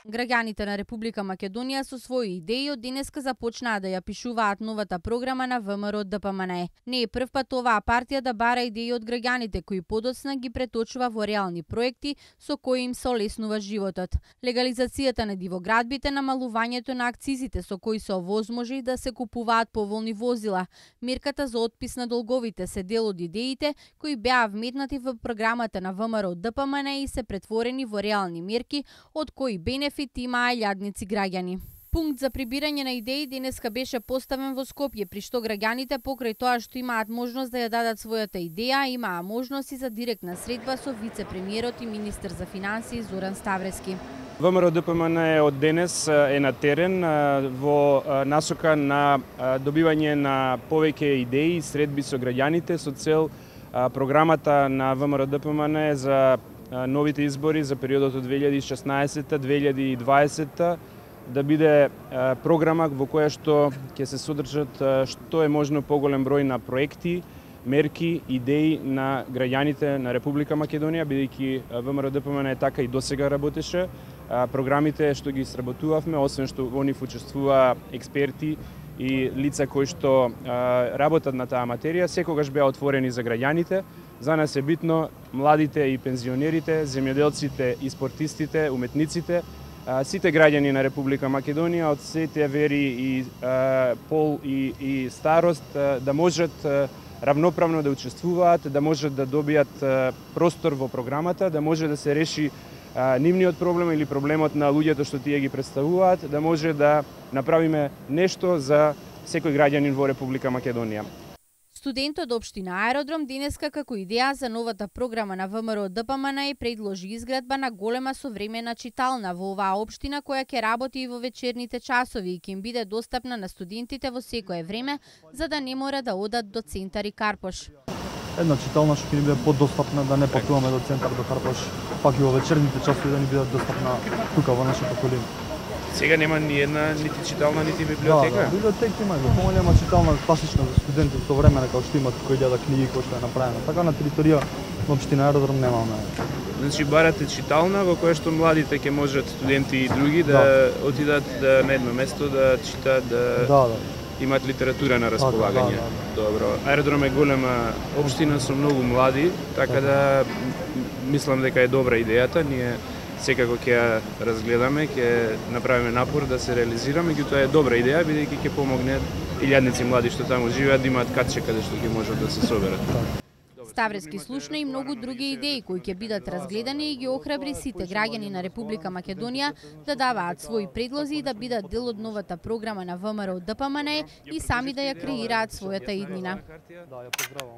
Граѓаните на Република Македонија со своји идеи од денеска започнаа да ја пишуваат новата програма на ВМРО ДПМНЕ. Не е прв пат оваа партија да бара идеи од граѓаните кои подоцна ги преточува во реални проекти со кои им се олеснува животот. Легализацијата на дивоградбите, намалувањето на акцизите со кои се овозможи да се купуваат поволни возила, мерката за отпис на долговите се дел од идеите кои беа вметнати во програмата на ВМРО ДПМНЕ и се претворени во реални мерки од кои бенефит имаа илјадници граѓани. Пункт за прибирање на идеи денеска беше поставен во Скопје, при што граѓаните покрај тоа што имаат можност да ја дадат својата идеја, имаа можност и за директна средба со вице-премиерот и министер за финансии Зоран Ставрески. ВМРО ДПМНЕ од денес е на терен во насока на добивање на повеќе идеи и средби со граѓаните со цел програмата на ВМРО ДПМНЕ за новите избори за периодот од 2016-2020 да биде програма во која што ќе се содржат што е можно поголем број на проекти, мерки, идеи на граѓаните на Република Македонија, бидејќи ВМРО ДПМНЕ така и досега работеше. Програмите што ги сработувавме, освен што во нив учествуваа експерти и лица кои што работат на таа материја, секогаш беа отворени за граѓаните. За нас е битно младите и пензионерите, земјоделците и спортистите, уметниците, сите граѓани на Република Македонија од сите вери и пол и старост да можат равноправно да учествуваат, да можат да добијат простор во програмата, да може да се реши нивниот проблем или проблемот на луѓето што тие ги представуваат, да може да направиме нешто за секој граѓанин во Република Македонија. Студентот од општина Аеродром денеска како идеја за новата програма на ВМРО ДПМНЕ предложи изградба на голема современа читална во оваа општина која ќе работи и во вечерните часови и ќе им биде достапна на студентите во секое време за да не мора да одат до центар и Карпош. Една читална што ќе ни биде подостапна, да не патуваме до центар до Карпош, пак и во вечерните часови да ни биде достапна тука во нашата околина. Сега нема ни една нити читална, нити библиотека? Да, библиотека има, помалема читална класична за студенти современа како што имат кои гледа книги кои што е направена. Така на територија на општина Аеродром немаме. Значи барате читална во која што младите ќе можат, студенти и други да отидат на едно место да читаат, да имаат литература на располагање. Добро. Аеродром е голема општина со многу млади, така да мислам дека е добра идејата. Ние секако ќе ја разгледаме, ќе направиме напор да се реализираме, меѓутоа е добра идеја бидејќи ќе помогне илјадници млади што таму живеат да имаат катче каде што ќе можат да се соберат. Ставрески слушна и многу други идеи кои ќе бидат разгледани и ги охрабри сите граѓани на Република Македонија да даваат своји предлози и да бидат дел од новата програма на ВМРО ДПМНЕ и сами да ја креираат својата иднина.